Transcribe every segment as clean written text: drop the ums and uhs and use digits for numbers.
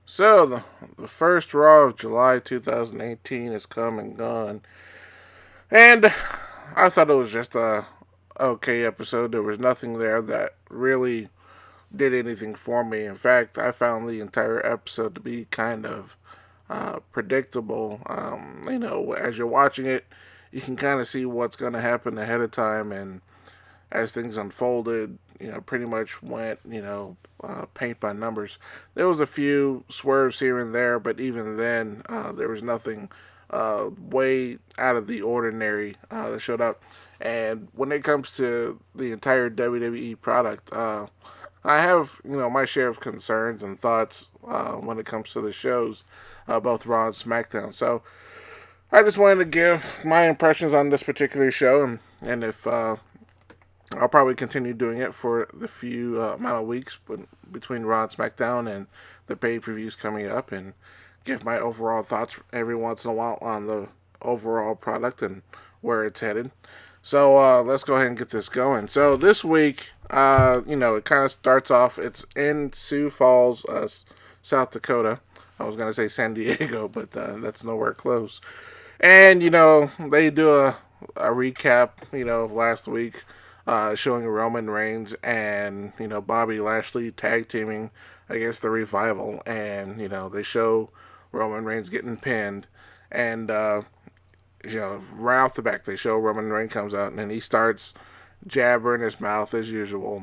So the first Raw of July 2018 has come and gone, and I thought it was just a okay episode. There was nothing there that really did anything for me. In fact, I found the entire episode to be kind of predictable. As you're watching it, you can kind of see what's going to happen ahead of time, and as things unfolded, pretty much went, paint by numbers. There was a few swerves here and there, but even then, there was nothing way out of the ordinary that showed up. And when it comes to the entire WWE product, I have, my share of concerns and thoughts when it comes to the shows, both Raw and SmackDown. So I just wanted to give my impressions on this particular show, and if I'll probably continue doing it for the few amount of weeks between Raw and SmackDown and the pay per views coming up, and give my overall thoughts every once in a while on the overall product and where it's headed. So let's go ahead and get this going. So this week, it kind of starts off. It's in Sioux Falls, South Dakota. I was gonna say San Diego, but that's nowhere close. And they do a recap, of last week, showing Roman Reigns and Bobby Lashley tag teaming against the Revival, and they show Roman Reigns getting pinned, and right off the back they show Roman Reigns comes out and he starts jabbering his mouth as usual,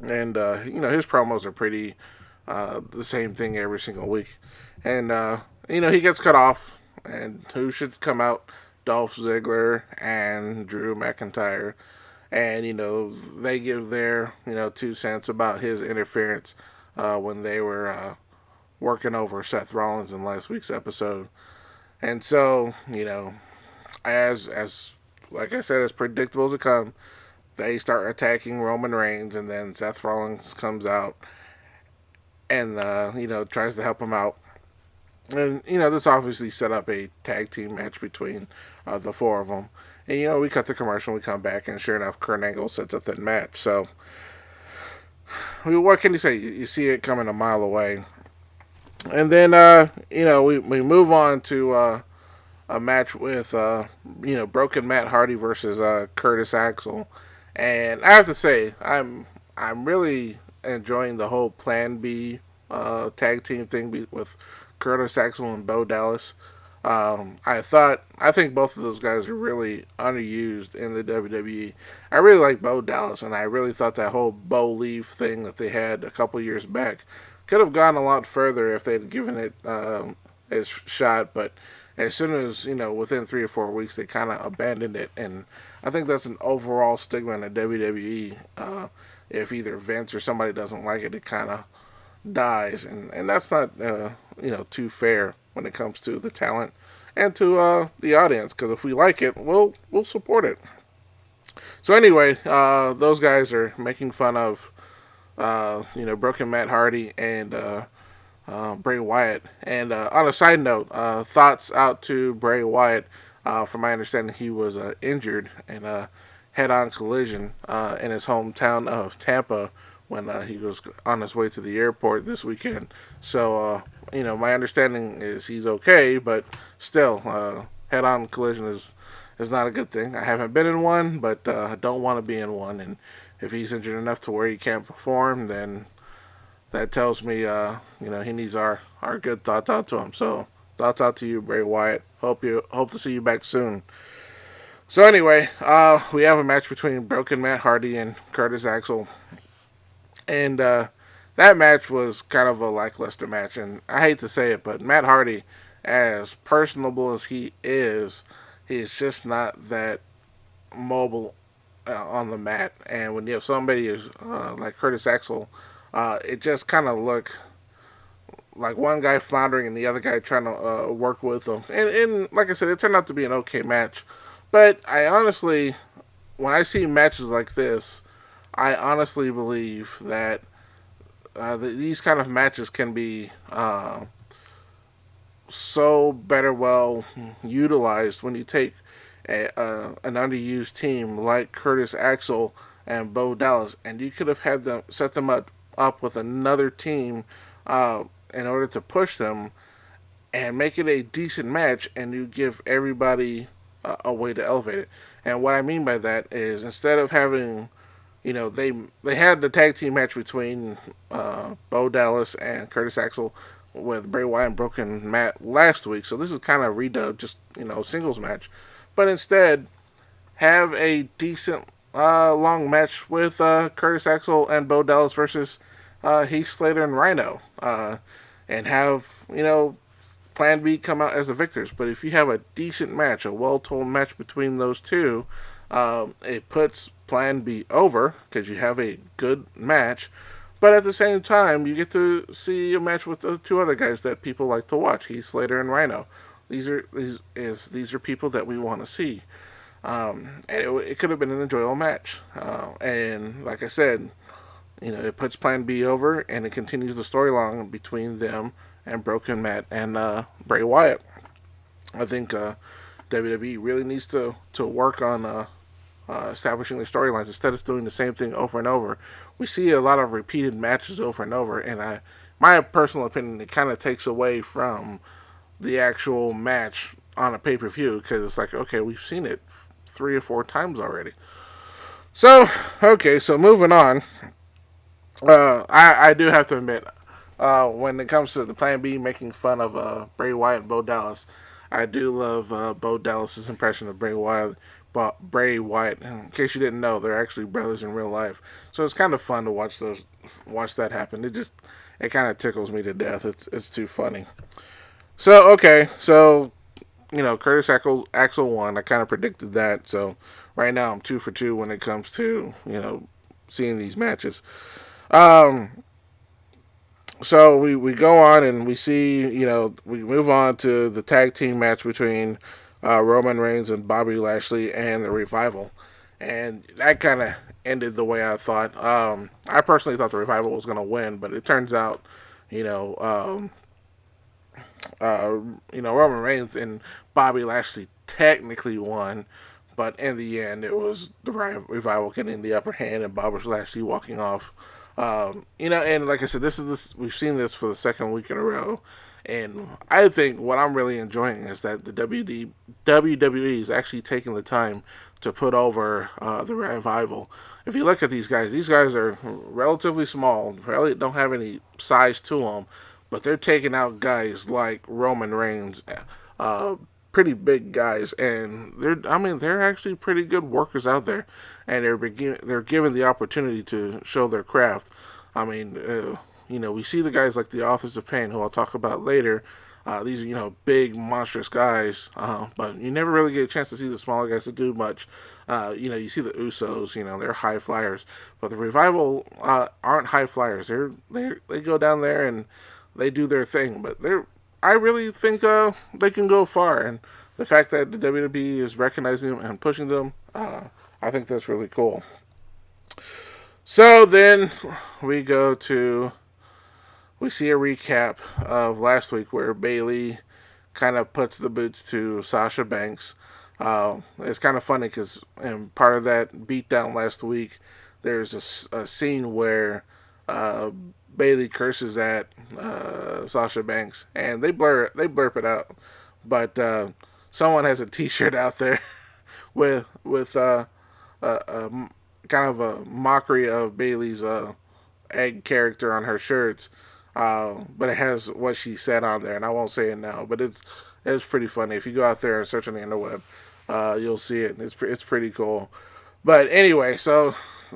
and his promos are pretty the same thing every single week, and he gets cut off, and who should come out? Dolph Ziggler and Drew McIntyre, and they give their 2 cents about his interference when they were working over Seth Rollins in last week's episode, and so as like I said, as predictable as it comes, they start attacking Roman Reigns, and then Seth Rollins comes out and tries to help him out. And this obviously set up a tag team match between the four of them. And we cut the commercial, we come back, and sure enough, Kurt Angle sets up that match. So, what can you say? You see it coming a mile away. And then we move on to a match with Broken Matt Hardy versus Curtis Axel. And I have to say, I'm really enjoying the whole Plan B tag team thing with Curtis Axel and Bo Dallas. I think both of those guys are really underused in the WWE. I really like Bo Dallas, and I really thought that whole Bo Leave thing that they had a couple years back could have gone a lot further if they'd given it a shot. But as soon as within 3 or 4 weeks, they kind of abandoned it, and I think that's an overall stigma in the WWE. If either Vince or somebody doesn't like it, it kind of dies, and that's not too fair when it comes to the talent and to the audience. Because if we like it, we'll support it. So anyway, those guys are making fun of Broken Matt Hardy and Bray Wyatt. And on a side note, thoughts out to Bray Wyatt. From my understanding, he was injured in a head-on collision in his hometown of Tampa when he was on his way to the airport this weekend. So, my understanding is he's okay, but still, head-on collision is not a good thing. I haven't been in one, but I don't want to be in one. And if he's injured enough to where he can't perform, then that tells me, he needs our good thoughts out to him. So, thoughts out to you, Bray Wyatt. Hope to see you back soon. So anyway, we have a match between Broken Matt Hardy and Curtis Axel, and that match was kind of a lackluster match. And I hate to say it, but Matt Hardy, as personable as he's just not that mobile on the mat. And when you have somebody who's, like Curtis Axel, it just kind of looked like one guy floundering and the other guy trying to work with him. And like I said, it turned out to be an okay match. But I honestly, when I see matches like this, I honestly believe that these kind of matches can be so better well utilized when you take an underused team like Curtis Axel and Bo Dallas, and you could have had them set them up with another team in order to push them and make it a decent match, and you give everybody a way to elevate it. And what I mean by that is, instead of having, they had the tag team match between Bo Dallas and Curtis Axel with Bray Wyatt and Broken Matt last week. So this is kind of redubbed, just singles match. But instead, have a decent long match with Curtis Axel and Bo Dallas versus Heath Slater and Rhino, and have Plan B come out as the victors. But if you have a decent match, a well-told match between those two, it puts Plan B over because you have a good match. But at the same time, you get to see a match with the two other guys that people like to watch, Heath Slater and Rhino. These are people that we want to see. And it could have been an enjoyable match. And like I said, it puts Plan B over, and it continues the storyline between them and Broken Matt and Bray Wyatt. I think WWE really needs to work on establishing the storylines instead of doing the same thing over and over. We see a lot of repeated matches over and over, and my personal opinion, it kind of takes away from the actual match on a pay-per-view, because it's like, okay, we've seen it 3 or 4 times already. So, okay, so moving on. I do have to admit, when it comes to the Plan B making fun of Bray Wyatt and Bo Dallas, I do love Bo Dallas's impression of Bray Wyatt. Bray Wyatt. In case you didn't know, they're actually brothers in real life. So it's kind of fun to watch that happen. It kind of tickles me to death. It's too funny. So okay, so Curtis Axel won. I kind of predicted that. So right now I'm 2 for 2 when it comes to seeing these matches. So we go on and we see, we move on to the tag team match between Roman Reigns and Bobby Lashley and the Revival. And that kind of ended the way I thought. I personally thought the Revival was going to win, but it turns out, Roman Reigns and Bobby Lashley technically won. But in the end, it was the Revival getting the upper hand and Bobby Lashley walking off. And like I said, we've seen this for the second week in a row. And I think what I'm really enjoying is that the WWE is actually taking the time to put over the Revival. If you look at these guys are relatively small, really don't have any size to them, but they're taking out guys like Roman Reigns, pretty big guys, and they're actually pretty good workers out there, and they're given the opportunity to show their craft. We see the guys like the Authors of Pain, who I'll talk about later. These are, big, monstrous guys, but you never really get a chance to see the smaller guys that do much. You see the Usos, they're high flyers, but the Revival aren't high flyers. They go down there and they do their thing, but I really think they can go far, and the fact that the WWE is recognizing them and pushing them, I think that's really cool. So then we see a recap of last week where Bayley kind of puts the boots to Sasha Banks. It's kind of funny because in part of that beatdown last week, there's a scene where Bayley curses at Sasha Banks, and they blurp it out. But someone has a T-shirt out there with kind of a mockery of Bayley's egg character on her shirts, but it has what she said on there, and I won't say it now. But it's pretty funny. If you go out there and search on the interweb, you'll see it. It's pretty cool. But anyway, so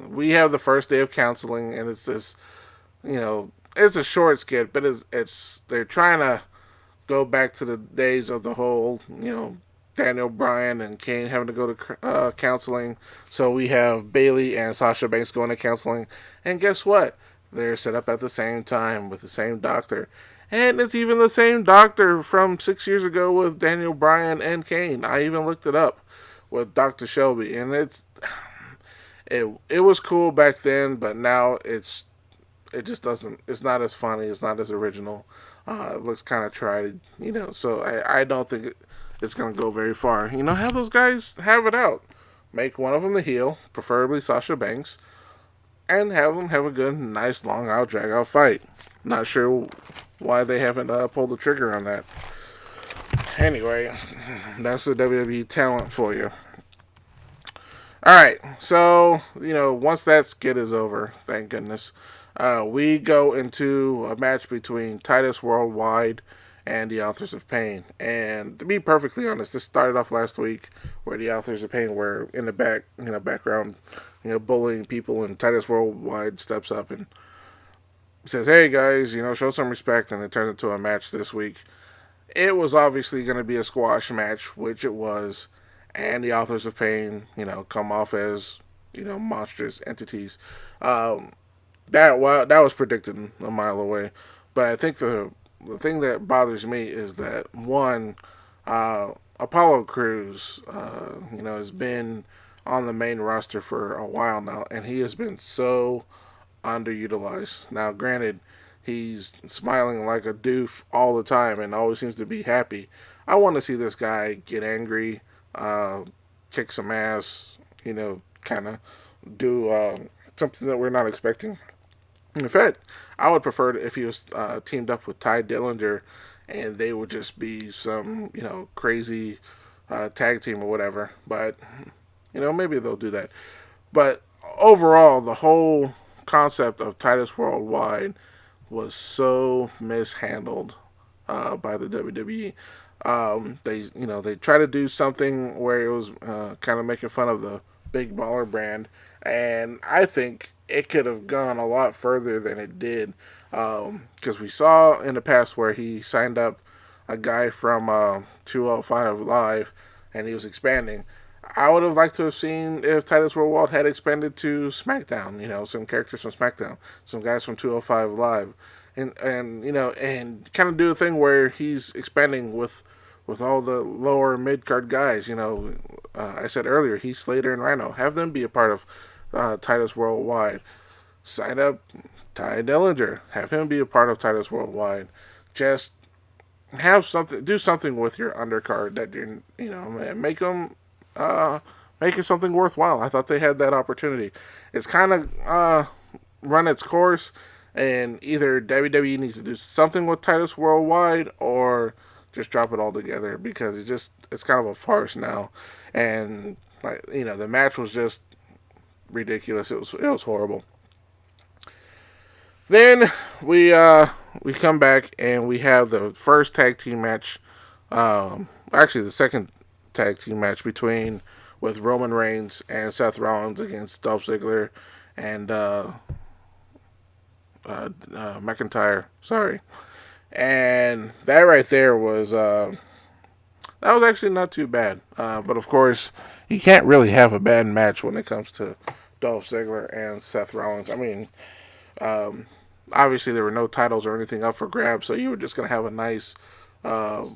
we have the first day of counseling, and it's this, it's a short skit, but they're trying to go back to the days of the whole, Daniel Bryan and Kane having to go to counseling. So we have Bayley and Sasha Banks going to counseling, and guess what? They're set up at the same time with the same doctor. And it's even the same doctor from 6 years ago with Daniel Bryan and Kane. I even looked it up with Dr. Shelby, and it was cool back then, but now it's not as funny, it's not as original. It looks kind of tried, so I don't think it's going to go very far. Have those guys have it out. Make one of them the heel, preferably Sasha Banks, and have them have a good, nice, long out, drag out fight. Not sure why they haven't pulled the trigger on that. Anyway, that's the WWE talent for you. All right, so once that skit is over, thank goodness, we go into a match between Titus Worldwide and the Authors of Pain. And to be perfectly honest, this started off last week where the Authors of Pain were in the background, bullying people, and Titus Worldwide steps up and says, "Hey guys, show some respect," and it turns into a match this week. It was obviously going to be a squash match, which it was, and the Authors of Pain, come off as, monstrous entities. Um, that was predicted a mile away. But I think the thing that bothers me is that one, Apollo Crews, has been on the main roster for a while now, and he has been so underutilized. Now, granted, he's smiling like a doof all the time and always seems to be happy. I want to see this guy get angry, uh, kick some ass, kind of do something that we're not expecting. In fact, I would prefer if he was teamed up with Ty Dillinger and they would just be some, crazy tag team or whatever. But, maybe they'll do that. But overall, the whole concept of Titus Worldwide was so mishandled by the WWE. They try to do something where it was kind of making fun of the Big Baller brand, and I think it could have gone a lot further than it did. Because we saw in the past where he signed up a guy from 205 Live, and he was expanding. I would have liked to have seen if Titus Worldwide had expanded to SmackDown. Some characters from SmackDown, some guys from 205 Live, and kind of do a thing where he's expanding with all the lower mid card guys. I said earlier, Heath Slater and Rhino, have them be a part of Titus Worldwide. Sign up Ty Dillinger, have him be a part of Titus Worldwide. Just do something with your undercard that make them make it something worthwhile. I thought they had that opportunity. It's kind of run its course, and either WWE needs to do something with Titus Worldwide or just drop it all together, because it's kind of a farce now. And the match was just ridiculous. It was horrible. Then we come back and we have the first tag team match. Actually, the second tag team match with Roman Reigns and Seth Rollins against Dolph Ziggler and McIntyre. Sorry, and that right there was that was actually not too bad. But of course, you can't really have a bad match when it comes to Dolph Ziggler and Seth Rollins. I mean, um, obviously there were no titles or anything up for grabs, so you were just gonna have a nice uh,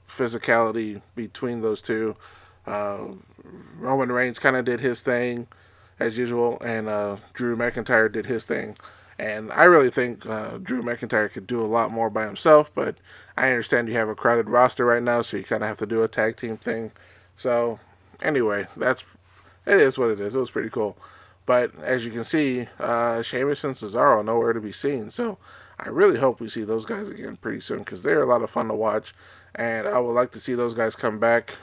physicality between those two. Uh, Roman Reigns kind of did his thing as usual, and Drew McIntyre did his thing. And I really think Drew McIntyre could do a lot more by himself, but I understand you have a crowded roster right now, so you kind of have to do a tag team thing. So, anyway, it is what it is. It was pretty cool. But as you can see, Sheamus and Cesaro are nowhere to be seen. So, I really hope we see those guys again pretty soon, because they're a lot of fun to watch. And I would like to see those guys come back,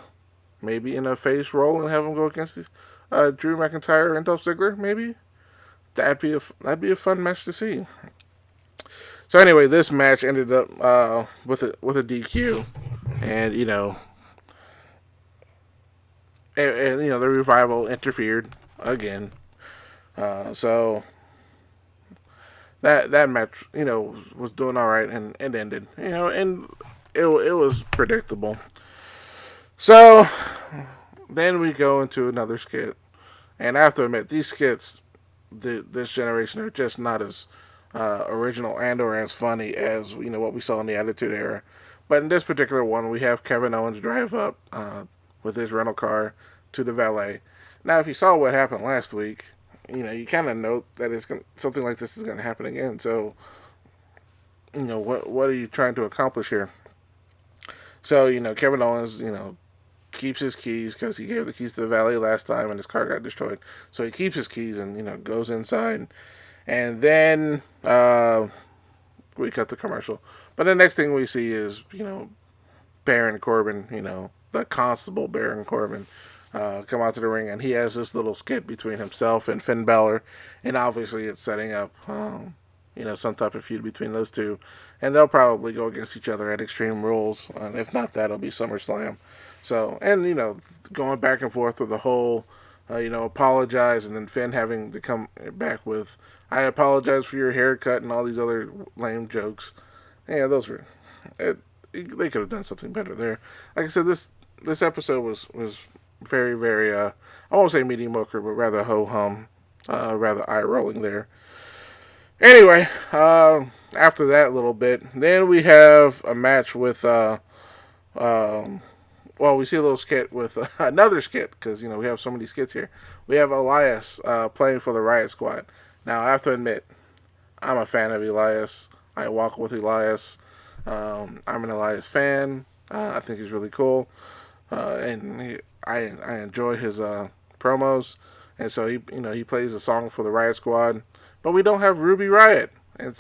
maybe in a face role, and have them go against Drew McIntyre and Dolph Ziggler, maybe. That'd be a fun match to see. So anyway, this match ended up with a DQ, and the revival interfered again. So that match was doing all right, and it ended. And it was predictable. So then we go into another skit, and I have to admit, these skits this generation are just not as original and or as funny as what we saw in the Attitude Era. But in this particular one, we have Kevin Owens drive up with his rental car to the valet. Now, if you saw what happened last week, you kind of note that something like this is going to happen again. So, what are you trying to accomplish here? So, Kevin Owens, keeps his keys because he gave the keys to the valet last time and his car got destroyed. So he keeps his keys and goes inside, and then we cut the commercial. But the next thing we see is, Baron Corbin, the Constable Baron Corbin, come out to the ring, and he has this little skit between himself and Finn Balor, and obviously it's setting up, some type of feud between those two, and they'll probably go against each other at Extreme Rules, and if not that, it'll be SummerSlam. So, and going back and forth with the whole, apologize, and then Finn having to come back with, I apologize for your haircut and all these other lame jokes. Yeah, those were, they could have done something better there. Like I said, this episode was very, very, I won't say mediocre, but rather ho-hum, rather eye-rolling there. Anyway, after that little bit, then we have a match with, we see a little skit with another skit, because, we have so many skits here. We have Elias playing for the Riot Squad. Now, I have to admit, I'm a fan of Elias. I walk with Elias. I'm an Elias fan. I think he's really cool. And I enjoy his promos. And so he plays a song for the Riot Squad. But we don't have Ruby Riot. And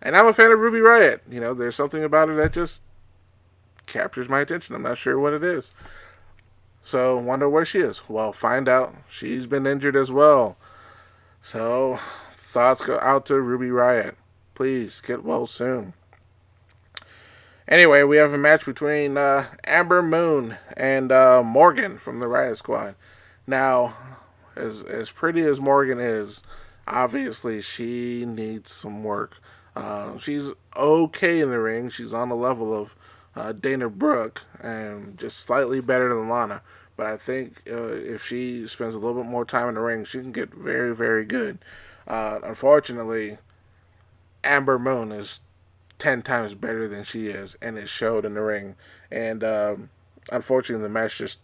I'm a fan of Ruby Riot. There's something about her that just captures my attention. I'm not sure what it is. So, wonder where she is. Well, find out. She's been injured as well. So, thoughts go out to Ruby Riot. Please, get well soon. Anyway, we have a match between Amber Moon and Morgan from the Riot Squad. Now, as pretty as Morgan is, obviously she needs some work. She's okay in the ring. She's on the level of Dana Brooke and just slightly better than Lana. But I think if she spends a little bit more time in the ring, she can get very, very good. Unfortunately, Amber Moon is 10 times better than she is, and it showed in the ring. And unfortunately, the match just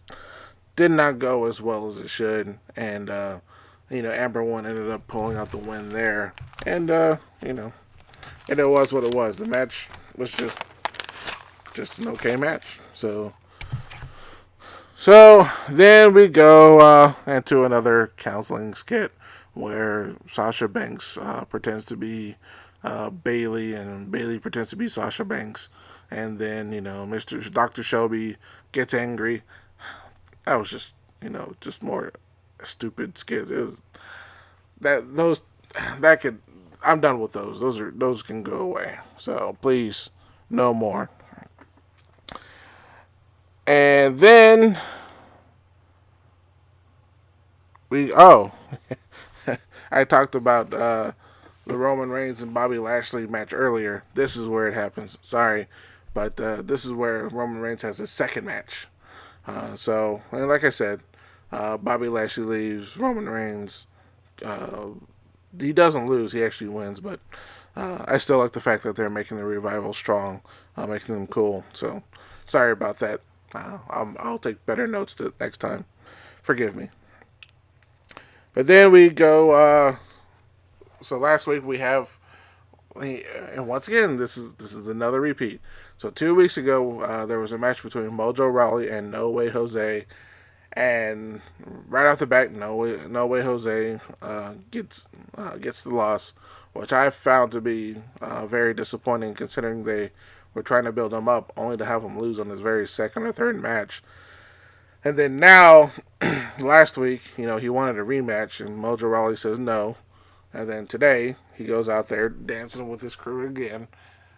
did not go as well as it should. And, Amber Moon ended up pulling out the win there. And, and it was what it was. The match was just an okay match. So then we go into another counseling skit where Sasha Banks pretends to be Bailey, and Bailey pretends to be Sasha Banks, and then Mr. Dr. Shelby gets angry. That was just more stupid skits. It was I'm done with those. Those can go away. So please, no more. And then I talked about the Roman Reigns and Bobby Lashley match earlier. This is where it happens. Sorry, but this is where Roman Reigns has his second match. And like I said, Bobby Lashley leaves. Roman Reigns, he doesn't lose. He actually wins. But I still like the fact that they're making the Revival strong, making them cool. So sorry about that. I'll take better notes next time. Forgive me. But then we go. So last week we have, and once again, this is another repeat. So 2 weeks ago, there was a match between Mojo Rawley and No Way Jose, and right off the bat, No Way Jose gets the loss, which I found to be very disappointing, considering they were trying to build him up, only to have him lose on his very second or third match. And then now, last week, he wanted a rematch, and Mojo Rawley says no. And then today, he goes out there dancing with his crew again.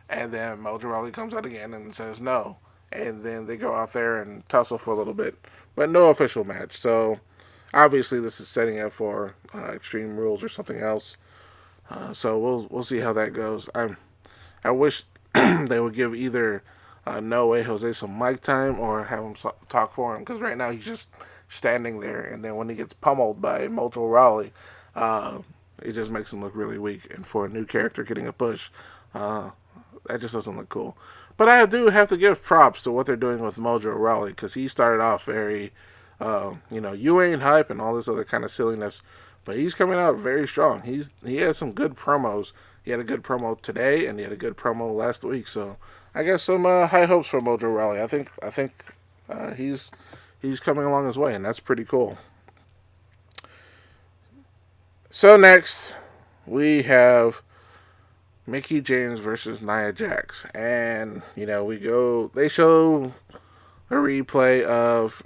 And then Mojo Rawley comes out again and says no. And then they go out there and tussle for a little bit. But no official match. So, obviously, this is setting up for Extreme Rules or something else. So, we'll see how that goes. I wish they would give either No Way Jose some mic time or have him talk for him. Because right now, he's just standing there. And then when he gets pummeled by Mojo Rawley, it just makes him look really weak. And for a new character getting a push, that just doesn't look cool. But I do have to give props to what they're doing with Mojo Rawley, because he started off very, you ain't hype and all this other kind of silliness. But he's coming out very strong. He has some good promos. He had a good promo today, and he had a good promo last week. So I got some high hopes for Mojo Rawley. I think he's coming along his way, and that's pretty cool. So next, we have Mickey James versus Nia Jax. And, they show a replay of,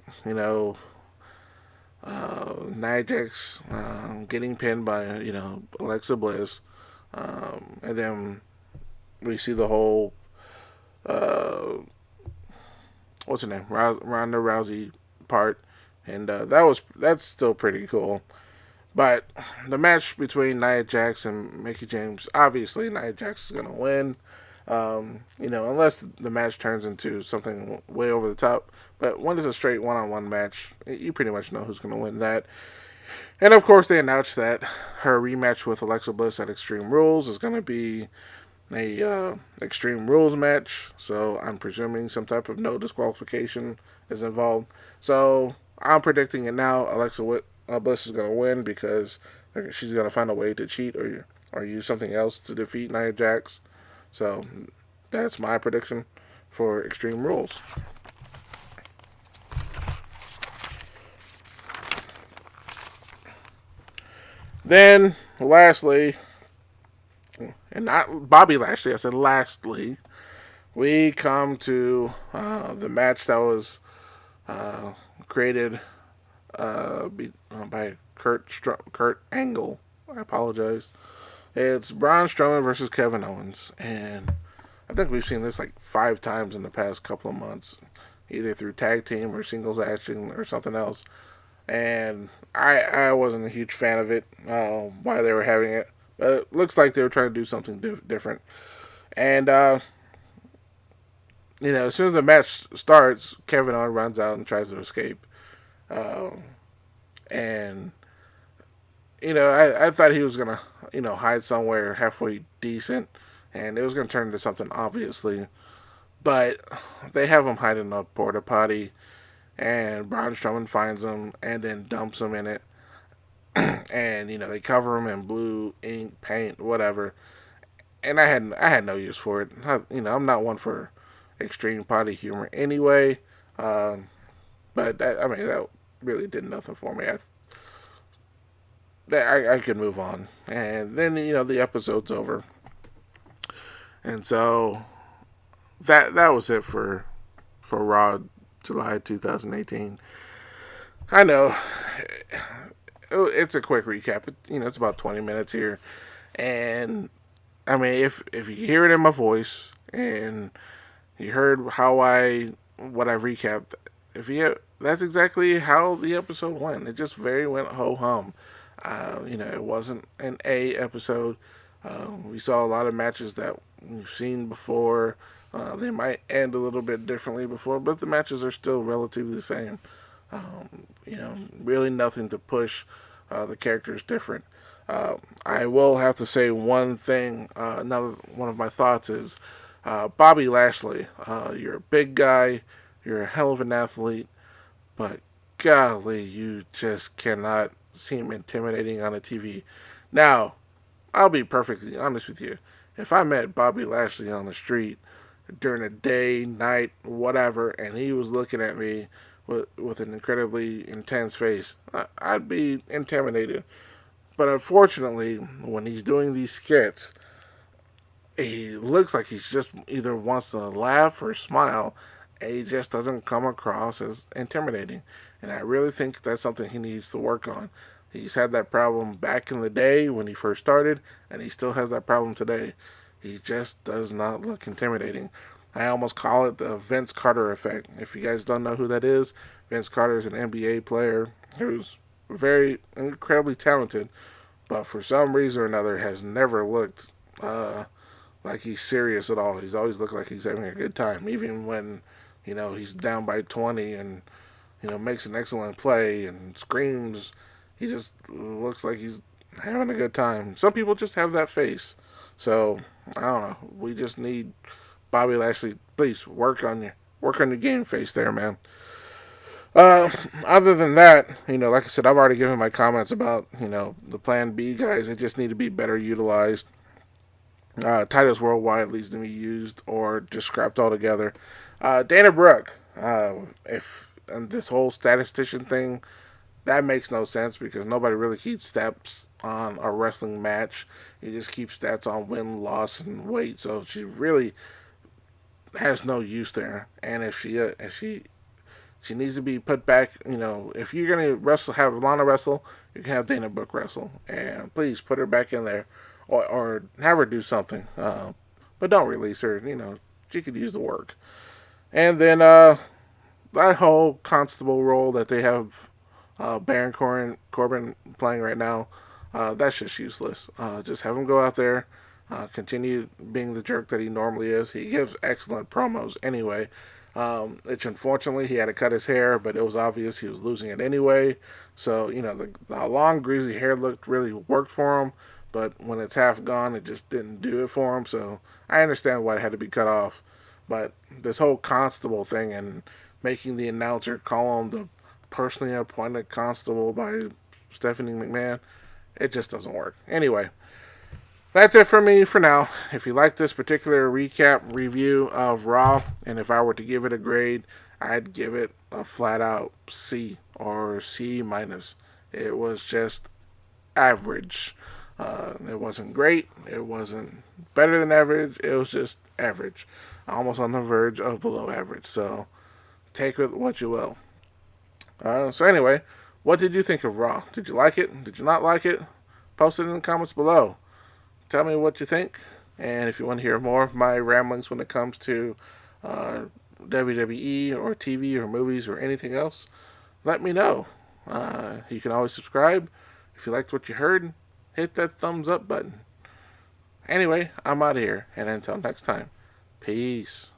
Nia Jax getting pinned by, Alexa Bliss. And then we see the whole, uh, what's her name? Ronda Rousey part. And that's still pretty cool. But the match between Nia Jax and Mickey James, obviously Nia Jax is going to win. Unless the match turns into something way over the top. But when it's a straight one-on-one match, you pretty much know who's going to win that. And of course, they announced that her rematch with Alexa Bliss at Extreme Rules is going to be a Extreme Rules match. So I'm presuming some type of no disqualification is involved. So I'm predicting it now. Bliss is going to win because she's going to find a way to cheat or use something else to defeat Nia Jax. So that's my prediction for Extreme Rules. Then, lastly, and not Bobby Lashley, I said lastly, we come to the match that was created by Kurt Angle. I apologize. It's Braun Strowman versus Kevin Owens, and I think we've seen this like 5 times in the past couple of months, either through tag team or singles action or something else. And I wasn't a huge fan of it, why they were having it. But it looks like they were trying to do something different. And, as soon as the match starts, Kevin Owens runs out and tries to escape. And, I thought he was going to, hide somewhere halfway decent. And it was going to turn into something, obviously. But they have him hiding in a porta potty. And Braun Strowman finds him and then dumps him in it. And, they cover him in blue ink, paint, whatever. And I had no use for it. I'm not one for extreme potty humor anyway. But that really did nothing for me. I could move on. And then, the episode's over. And so that was it for Raw July 2018. I know it's a quick recap. It's about 20 minutes here. And I mean, if you hear it in my voice and you heard what I recapped, that's exactly how the episode went. It just went ho hum. It wasn't an A episode. We saw a lot of matches that we've seen before. They might end a little bit differently before, but the matches are still relatively the same. Really nothing to push the characters different. I will have to say one thing. Another one of my thoughts is Bobby Lashley. You're a big guy. You're a hell of an athlete, but golly, you just cannot seem intimidating on a TV. Now, I'll be perfectly honest with you. If I met Bobby Lashley on the street during a day, night, whatever, and he was looking at me with an incredibly intense face, I'd be intimidated. But unfortunately, when he's doing these skits, he looks like he's just either wants to laugh or smile, and he just doesn't come across as intimidating. And I really think that's something he needs to work on. He's had that problem back in the day when he first started, and he still has that problem today. He just does not look intimidating. I almost call it the Vince Carter effect. If you guys don't know who that is, Vince Carter is an NBA player who's very incredibly talented, but for some reason or another has never looked like he's serious at all. He's always looked like he's having a good time, even when he's down by 20 and makes an excellent play and screams. He just looks like he's having a good time. Some people just have that face. So I don't know. We just need Bobby Lashley. Please work on your game face there, man. Other than that, like I said, I've already given my comments about the Plan B guys. They just need to be better utilized. Titus Worldwide needs to be used or just scrapped altogether. Dana Brooke, if and this whole statistician thing that makes no sense because nobody really keeps stats on a wrestling match. You just keep stats on win, loss, and weight. So she really has no use there. And if she needs to be put back, if you're gonna wrestle, have Lana wrestle, you can have Dana Brooke wrestle, and please put her back in there, or have her do something. But don't release her. She could use the work. And then that whole constable role that they have Baron Corbin playing right now, that's just useless. Just have him go out there, continue being the jerk that he normally is. He gives excellent promos anyway. Which unfortunately he had to cut his hair, but it was obvious he was losing it anyway. So the long greasy hair looked really worked for him, but when it's half gone, it just didn't do it for him. So I understand why it had to be cut off. But this whole constable thing and making the announcer call him the personally appointed constable by Stephanie McMahon, it just doesn't work. Anyway, that's it for me for now. If you like this particular recap review of Raw, and if I were to give it a grade, I'd give it a flat out C or C minus. It was just average. It wasn't great. It wasn't better than average. It was just average. Almost on the verge of below average. So take it what you will. So anyway, what did you think of Raw? Did you like it? Did you not like it? Post it in the comments below. Tell me what you think. And if you want to hear more of my ramblings when it comes to WWE or TV or movies or anything else, let me know. You can always subscribe. If you liked what you heard, hit that thumbs up button. Anyway, I'm out of here. And until next time, peace.